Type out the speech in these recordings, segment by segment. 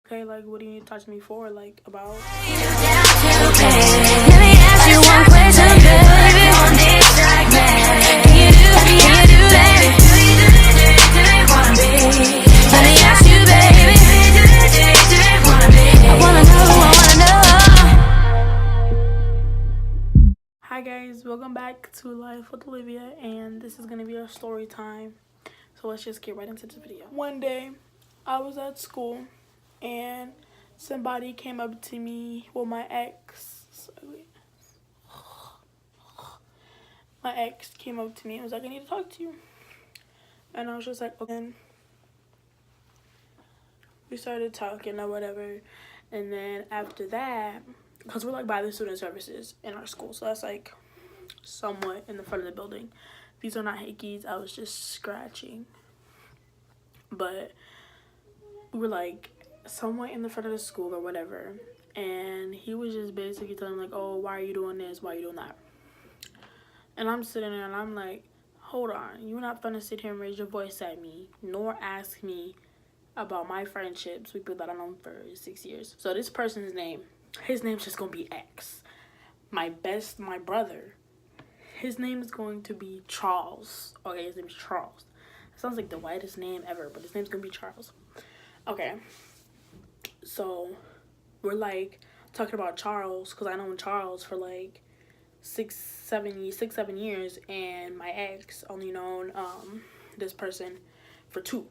Okay, like, what do you need to talk to me for? Like, about? Let me ask you one question, baby. On this track, man. Can you do, baby? Do they wanna be? Let me ask you, baby. Do they wanna be? I wanna know. Hi guys, welcome back to Life with Olivia, and this is gonna be our story time. So let's just get right into the video. One day, I was at school, and somebody came up to me. Well, my ex came up to me and was like, "I need to talk to you." And I was just like, okay. And we started talking or whatever. And then after that, because we're like by the student services in our school, so that's like somewhat in the front of the building. These are not hickeys. I was just scratching. But we were like somewhat in the front of the school or whatever. And he was just basically telling me like, "Oh, why are you doing this? Why are you doing that?" And I'm sitting there and I'm like, hold on. You're not gonna sit here and raise your voice at me, nor ask me about my friendships with people that I've known for 6 years. So this person's name, his name's just gonna be X. My brother, his name is going to be Charles. Okay, his name's Charles. It sounds like the whitest name ever, but his name's gonna be Charles. Okay, so we're like talking about Charles, because I known Charles for like 7 years, and my ex only known this person for 2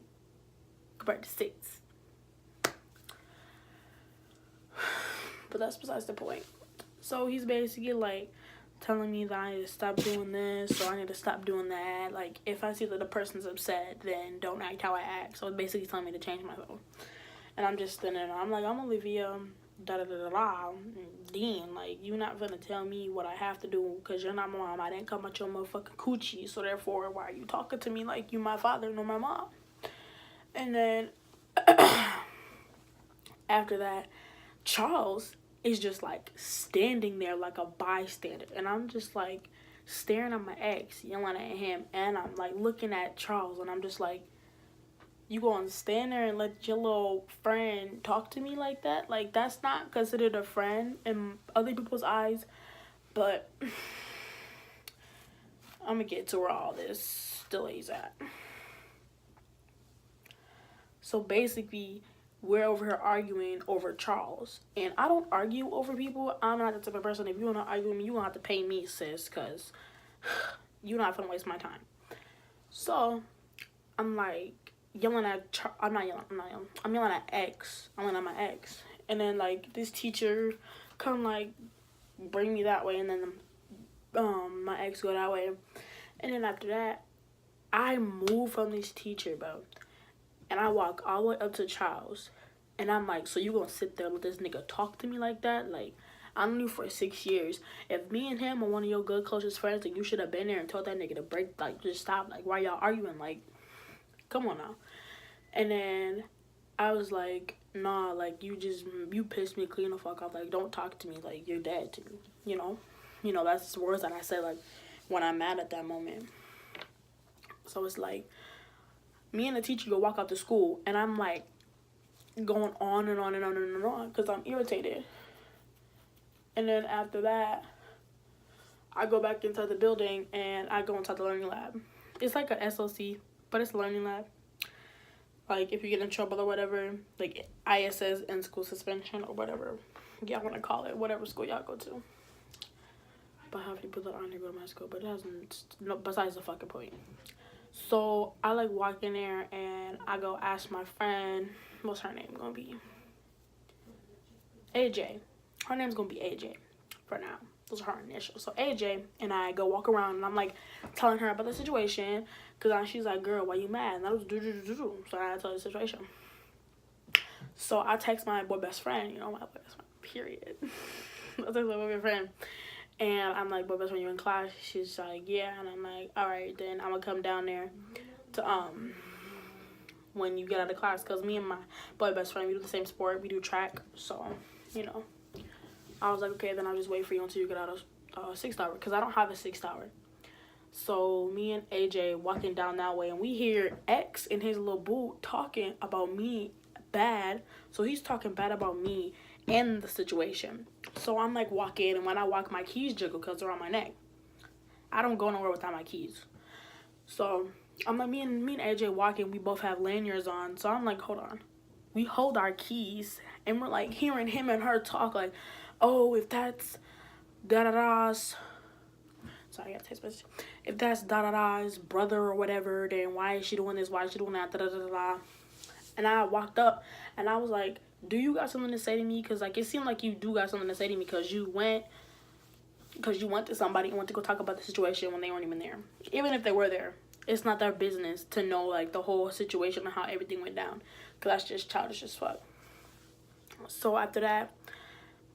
compared to 6. But that's besides the point. So he's basically like telling me that I need to stop doing this, or I need to stop doing that. Like, if I see that the person's upset, then don't act how I act. So it's basically telling me to change myself. And I'm just standing there. I'm like, I'm Olivia, da-da-da-da-da. Dean, like, you're not gonna tell me what I have to do, because you're not my mom. I didn't come out your motherfucking coochie. So therefore, why are you talking to me like you my father, nor my mom? And then after that, Charles is just like standing there like a bystander, and I'm just like staring at my ex, yelling at him, and I'm like looking at Charles, and I'm just like, you gonna stand there and let your little friend talk to me like that? Like, that's not considered a friend in other people's eyes. But I'm gonna get to where all this delays at. So basically, we're over here arguing over Charles. And I don't argue over people. I'm not the type of person, if you want to argue with me, you gonna have to pay me, sis, because you're not gonna waste my time. So I'm like yelling at I'm yelling at X. I'm yelling at my ex. And then like this teacher come like bring me that way, and then my ex go that way. And then after that, I move from this teacher, bro. And I walk all the way up to Charles. And I'm like, so you gonna sit there and let this nigga talk to me like that? Like, I knew you for 6 years. If me and him are one of your good closest friends, then you should have been there and told that nigga to break, like, just stop. Like, why y'all arguing? Like, come on now. And then I was like, nah, like, you pissed me clean the fuck off. Like, don't talk to me. Like, you're dead to me, you know? You know, that's the words that I say, like, when I'm mad at that moment. So it's like, me and the teacher go walk out to school, and I'm like going on and on and on and on because I'm irritated. And then after that, I go back inside the building and I go inside the learning lab. It's like a SLC, but it's a learning lab. Like, if you get in trouble or whatever, like ISS, in school suspension, or whatever y'all want to call it, whatever school y'all go to. But how many people that aren't go to my school, but it hasn't, no, besides the fucking point. So I like walk in there and I go ask my friend, what's her name gonna be? AJ. Her name's gonna be AJ for now. Those are her initials. So AJ and I go walk around, and I'm like telling her about the situation, because she's like, girl, why you mad? And I was do. So I tell her the situation. So I text my boy best friend, you know, my boy best friend, period. I text my boy best friend. And I'm like, boy best friend, you in class? She's like, yeah. And I'm like, all right, then I'm gonna come down there to when you get out of class, because me and my boy best friend, we do the same sport, we do track. So, you know, I was like, okay, then I'll just wait for you until you get out of 6th hour, because I don't have a 6th hour. So me and AJ walking down that way, and we hear X in his little boot talking about me bad. So he's talking bad about me and the situation. So I'm like walking, and when I walk, my keys jiggle because they're on my neck. I don't go nowhere without my keys. So I'm like, me and AJ walking, we both have lanyards on. So I'm like, hold on. We hold our keys, and we're like hearing him and her talk like, oh, if that's da-da-da's, sorry, I got a text message. If that's da-da-da's brother or whatever, then why is she doing this? Why is she doing that? Da-da-da-da. And I walked up, and I was like, do you got something to say to me? Because, like, it seemed like you do got something to say to me because you went to somebody and went to go talk about the situation when they weren't even there. Even if they were there, it's not their business to know, like, the whole situation and how everything went down. Because that's just childish as fuck. So after that,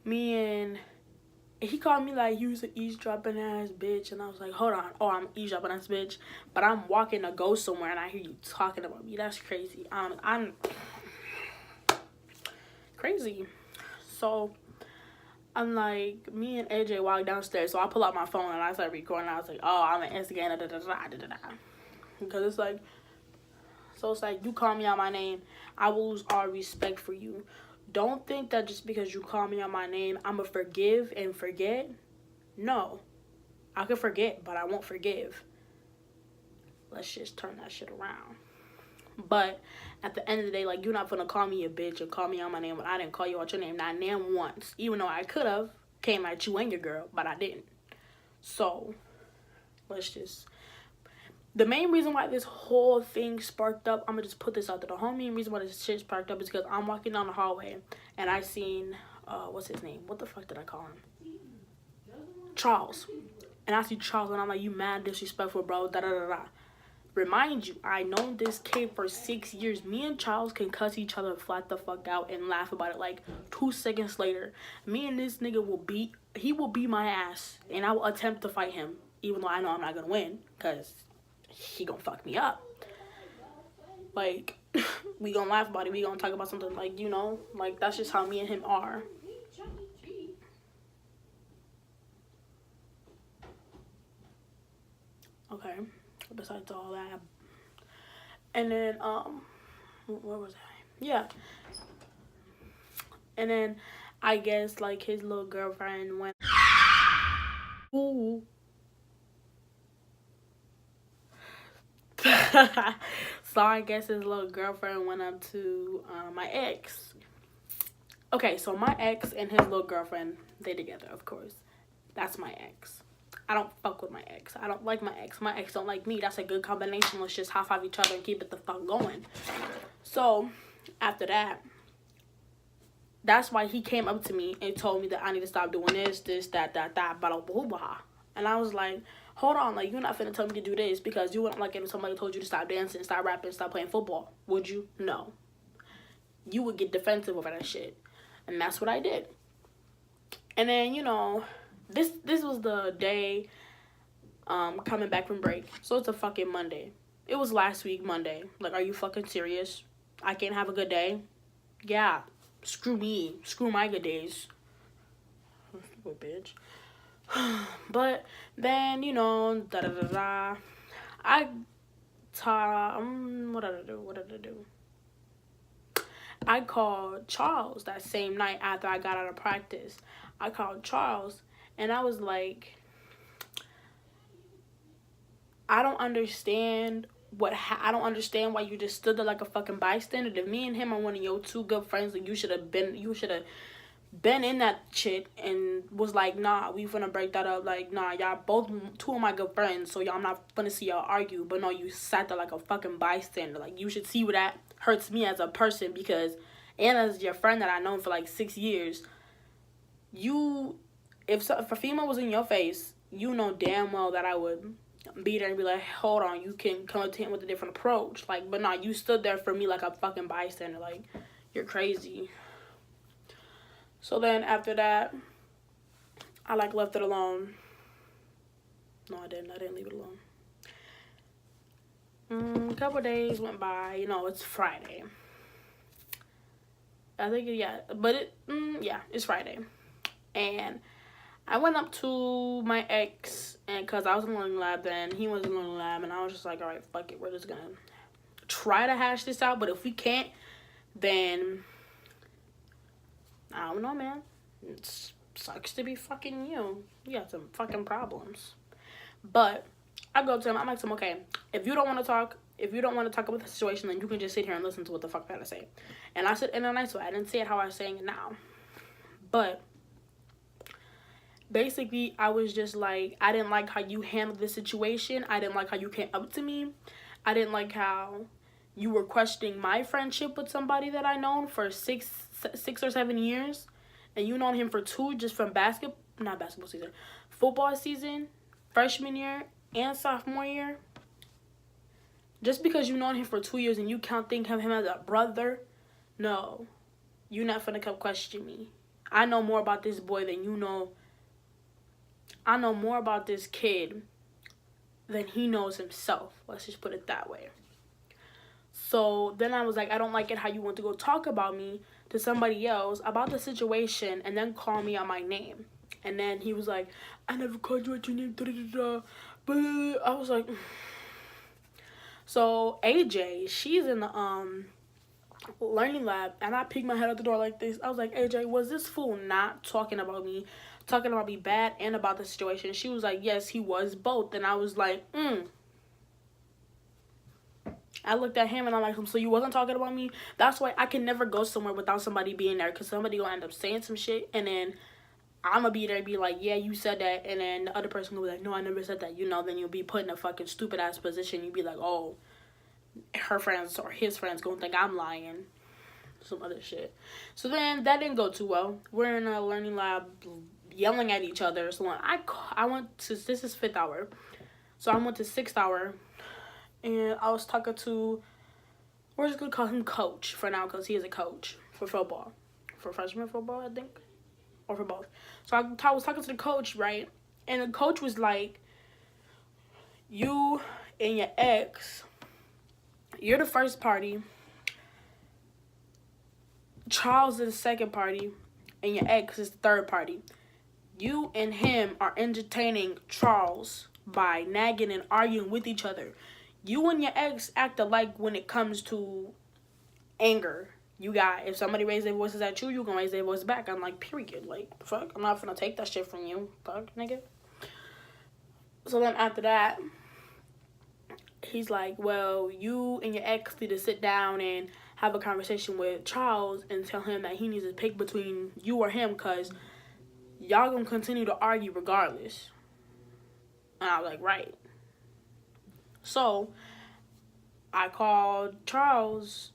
he called me like, you was an eavesdropping ass bitch. And I was like, hold on. Oh, I'm eavesdropping ass bitch. But I'm walking to go somewhere and I hear you talking about me. That's crazy. I'm crazy. So I'm like, me and AJ walk downstairs. So I pull out my phone and I start recording. I was like, oh, I'm an instigator. Da, da, da, da, da, da. Because it's like, so it's like, you call me out my name, I will lose all respect for you. Don't think that just because you call me out my name, I'm going to forgive and forget. No. I can forget, but I won't forgive. Let's just turn that shit around. But at the end of the day, like, you're not gonna call me a bitch or call me out my name when I didn't call you out your name, not name once. Even though I could have came at you and your girl, but I didn't. So, let's just... The main reason why this whole thing sparked up, I'm gonna just put this out there. The whole main reason why this shit sparked up is because I'm walking down the hallway and I seen, what's his name? What the fuck did I call him? Charles. And I see Charles and I'm like, you mad disrespectful, bro. Da da da da. Remind you, I known this kid for 6 years. Me and Charles can cuss each other flat the fuck out and laugh about it. Like 2 seconds later, me and this nigga will beat my ass, and I will attempt to fight him, even though I know I'm not gonna win, cause he gonna fuck me up. Like, we gonna laugh about it. We gonna talk about something, like, you know, like, that's just how me and him are. Okay. Besides all that, and then where was I? Yeah. And then I guess like his little girlfriend went. Ooh. So I guess his little girlfriend went up to my ex. Okay, so my ex and his little girlfriend, they together, of course. That's my ex. I don't fuck with my ex. I don't like my ex. My ex don't like me. That's a good combination. Let's just high five each other and keep it the fuck going. So after that, that's why he came up to me and told me that I need to stop doing this, that, blah, blah, blah, blah. And I was like, hold on, like, you're not finna tell me to do this because you wouldn't like it if somebody told you to stop dancing, stop rapping, stop playing football. Would you? No. You would get defensive over that shit. And that's what I did. And then, you know, this was the day coming back from break. So it's a fucking Monday. It was last week Monday. Like, are you fucking serious? I can't have a good day? Yeah. Screw me. Screw my good days. Stupid bitch. But then, you know, da-da-da-da. What did I do? I called Charles that same night after I got out of practice. I called Charles, and I was like, I don't understand I don't understand why you just stood there like a fucking bystander. If me and him are one of your two good friends, like, you should have been in that shit and was like, nah, we finna break that up. Like, nah, y'all both two of my good friends, so y'all, I'm not finna see y'all argue. But no, you sat there like a fucking bystander. Like, you should see what that hurts me as a person, because, and as your friend that I known for like 6 years, if a female was in your face, you know damn well that I would be there and be like, hold on, you can come to him with a different approach. Like, but nah, you stood there for me like a fucking bystander. Like, you're crazy. So then after that, I like left it alone. No, I didn't leave it alone. A couple days went by. You know, it's Friday. I think, yeah, but it's Friday. And I went up to my ex, and because I was in learning lab then, he was in learning lab, and I was just like, all right, fuck it, we're just gonna try to hash this out. But if we can't, then I don't know, man. It sucks to be fucking you. You got some fucking problems. But I go to him. I'm like, okay, if you don't want to talk about the situation, then you can just sit here and listen to what the fuck I gotta say. And I said in a nice way. I didn't say it how I was saying it now. But basically, I was just like, I didn't like how you handled the situation. I didn't like how you came up to me. I didn't like how you were questioning my friendship with somebody that I known for six or 7 years, and you known him for 2 just from football season, freshman year and sophomore year. Just because you known him for 2 years and you can't think of him as a brother, no, you not finna come question me. I know more about this boy than you know. I know more about this kid than he knows himself. Let's just put it that way. So then I was like, I don't like it how you want to go talk about me to somebody else about the situation and then call me out my name. And then he was like, I never called you out your name. But I was like, so AJ, she's in the learning lab, and I peeked my head out the door like this. I was like, AJ, was this fool not talking about me bad and about the situation? She was like, yes, he was both. And I was like, I looked at him and I'm like, so you wasn't talking about me? That's why I can never go somewhere without somebody being there, because somebody gonna end up saying some shit, and then I'm gonna be there and be like, yeah, you said that, and then the other person will be like, no, I never said that, then you'll be put in a fucking stupid ass position. You'll be like, oh, her friends or his friends gonna think I'm lying, some other shit. So then that didn't go too well. We're in a learning lab yelling at each other. So when I went to, this is 5th hour, so I went to 6th hour, and I was talking to, we're just gonna call him Coach for now, because he is a coach for football, for freshman football, I think, or for both. So I was talking to the coach, right? And the coach was like, you and your ex, you're the first party, Charles is the second party, and your ex is the third party. You and him are entertaining Charles by nagging and arguing with each other. You and your ex act alike when it comes to anger. You got, if somebody raises their voices at you, you gonna raise their voice back. I'm like, period. Like, fuck, I'm not finna take that shit from you. Fuck, nigga. So then after that, he's like, well, you and your ex need to sit down and have a conversation with Charles and tell him that he needs to pick between you or him, because y'all gonna continue to argue regardless. And I was like, right. So I called Charles,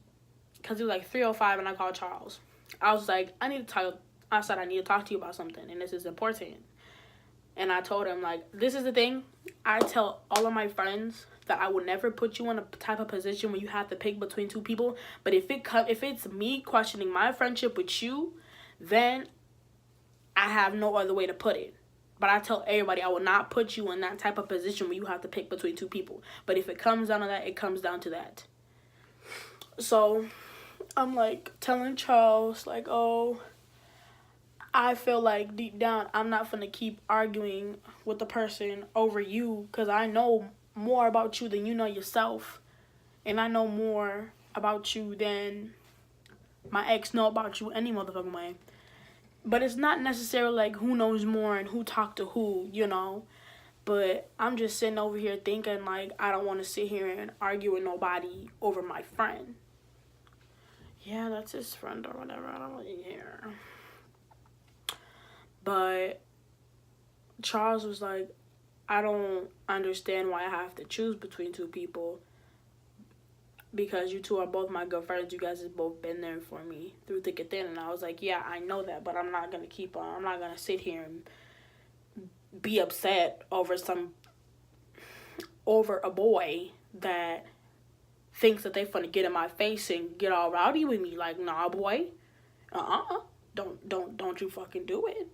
because it was like 3:05, and I called Charles. I was like, I need to talk to you about something, and this is important. And I told him, like, this is the thing. I tell all of my friends that I will never put you in a type of position where you have to pick between 2 people. But if it's me questioning my friendship with you, then I have no other way to put it. But I tell everybody I will not put you in that type of position where you have to pick between 2 people. But if it comes down to that, it comes down to that. So I'm like telling Charles, like, oh, I feel like deep down I'm not gonna keep arguing with the person over you, because I know more about you than you know yourself, and I know more about you than my ex know about you any motherfucking way. But it's not necessarily like who knows more and who talked to who, But I'm just sitting over here thinking, like, I don't want to sit here and argue with nobody over my friend. Yeah, that's his friend or whatever. I don't really care. But Charles was like, I don't understand why I have to choose between 2 people, because you 2 are both my good friends. You guys have both been there for me through thick and thin. And I was like, yeah, I know that, but I'm not going to sit here and be upset over a boy that thinks that they finna get in my face and get all rowdy with me. Like, nah, boy. Don't you fucking do it.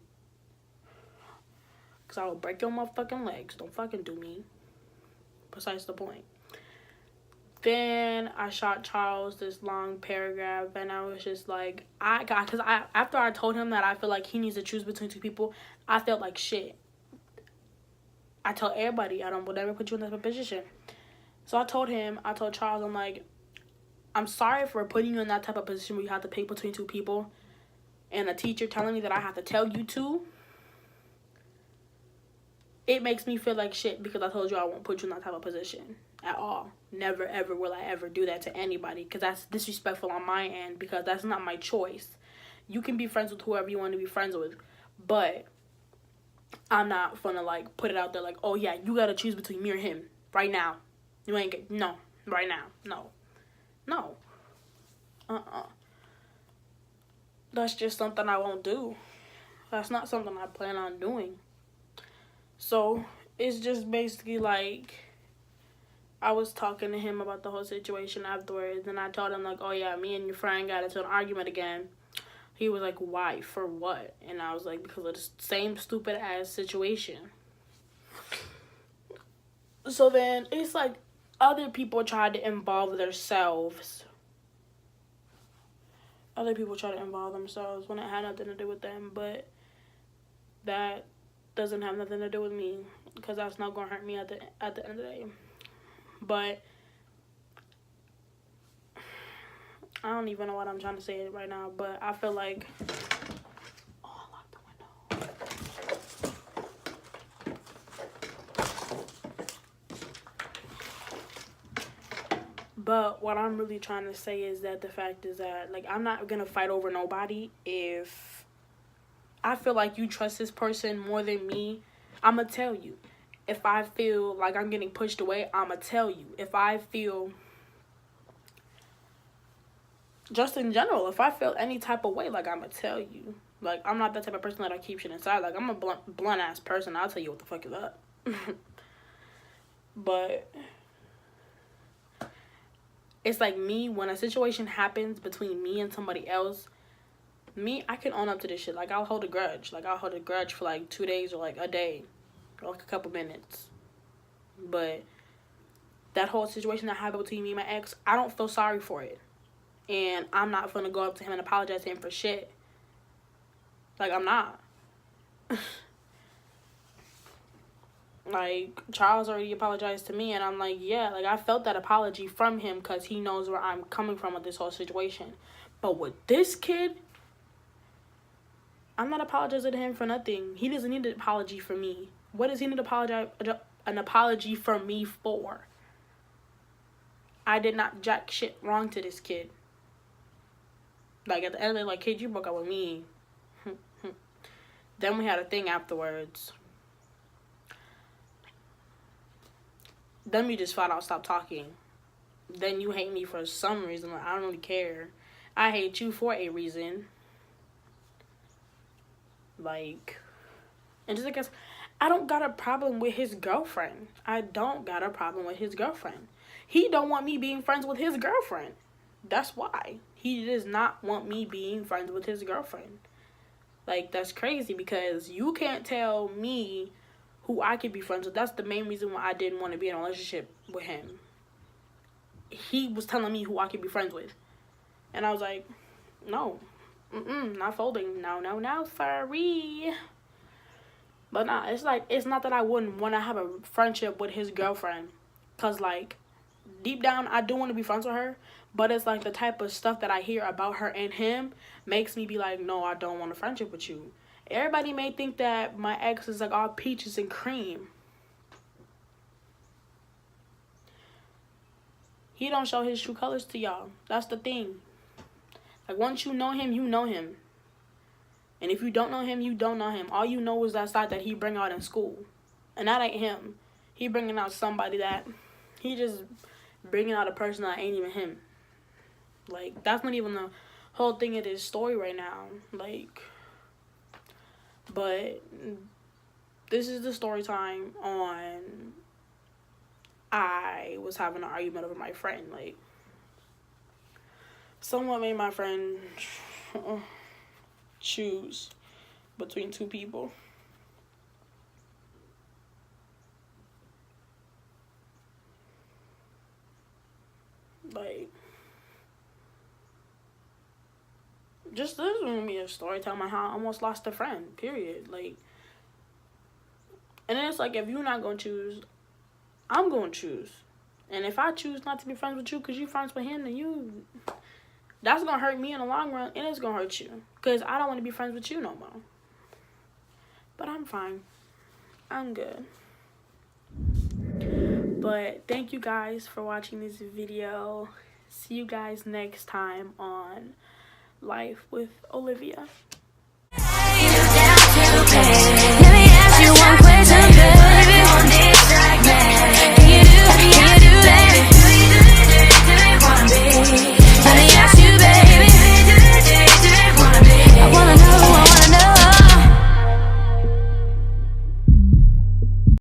Because I will break your motherfucking legs. Don't fucking do me. Precise the point. Then I shot Charles this long paragraph, and I was just like, after I told him that I feel like he needs to choose between 2 people, I felt like shit. I tell everybody I will never put you in that position. So I told Charles, I'm like, I'm sorry for putting you in that type of position where you have to pick between two people, and a teacher telling me that I have to tell you two. It makes me feel like shit because I told you I won't put you in that type of position at all. Never, ever will I ever do that to anybody because that's disrespectful on my end because that's not my choice. You can be friends with whoever you want to be friends with, but I'm not gonna, like, put it out there like, oh, yeah, you gotta choose between me or him right now. You ain't get, no, right now, no. That's just something I won't do. That's not something I plan on doing. So, it's just basically like, I was talking to him about the whole situation afterwards, and I told him, like, oh, yeah, me and your friend got into an argument again. He was like, why? For what? And I was like, because of the same stupid-ass situation. So then, it's like, other people tried to involve themselves. Other people try to involve themselves when it had nothing to do with them, but that doesn't have nothing to do with me because that's not gonna hurt me at the end of the day. But I don't even know what I'm trying to say right now, but I feel like, oh, I locked the window. But what I'm really trying to say is that the fact is that, like, I'm not gonna fight over nobody. If I feel like you trust this person more than me, I'm going to tell you. If I feel like I'm getting pushed away, I'm going to tell you. If I feel, just in general, if I feel any type of way, like, I'm going to tell you. Like, I'm not that type of person that I keep shit inside. Like, I'm a blunt-ass person. I'll tell you what the fuck is up. But it's like me, when a situation happens between me and somebody else, I can own up to this shit. Like, I'll hold a grudge. Like, I'll hold a grudge for, like, 2 days or, like, a day. Or, like, a couple minutes. But that whole situation that happened between me and my ex, I don't feel sorry for it. And I'm not gonna go up to him and apologize to him for shit. Like, I'm not. Like, Charles already apologized to me, and I'm like, yeah, like, I felt that apology from him because he knows where I'm coming from with this whole situation. But with this kid, I'm not apologizing to him for nothing. He doesn't need an apology from me. What does he need an apology from me for? I did not jack shit wrong to this kid. Like, at the end of the day, like, kid, you broke up with me. Then we had a thing afterwards. Then we just flat out stopped talking. Then you hate me for some reason. Like, I don't really care. I hate you for a reason. Like, and just because I don't got a problem with his girlfriend. I don't got a problem with his girlfriend. He don't want me being friends with his girlfriend. That's why. He does not want me being friends with his girlfriend. Like, that's crazy because you can't tell me who I could be friends with. That's the main reason why I didn't want to be in a relationship with him. He was telling me who I could be friends with. And I was like, no. Not folding. No, sorry. But nah, it's like, it's not that I wouldn't want to have a friendship with his girlfriend. Because, like, deep down, I do want to be friends with her. But it's like the type of stuff that I hear about her and him makes me be like, no, I don't want a friendship with you. Everybody may think that my ex is like all peaches and cream. He don't show his true colors to y'all. That's the thing. Like, once you know him, you know him. And if you don't know him, you don't know him. All you know is that side that he bring out in school. And that ain't him. He bringing out somebody that, he just bringing out a person that ain't even him. Like, that's not even the whole thing of this story right now. Like, but this is the story time on I was having an argument over my friend. Like, someone made my friend choose between two people. Like, just this is gonna be a story telling how I almost lost a friend, period. Like, and then it's like, if you're not gonna choose, I'm gonna choose. And if I choose not to be friends with you because you friends with him, then that's gonna hurt me in the long run, and it's gonna hurt you because I don't want to be friends with you no more. But I'm fine. I'm good. But thank you guys for watching this video. See you guys next time on Life with Olivia.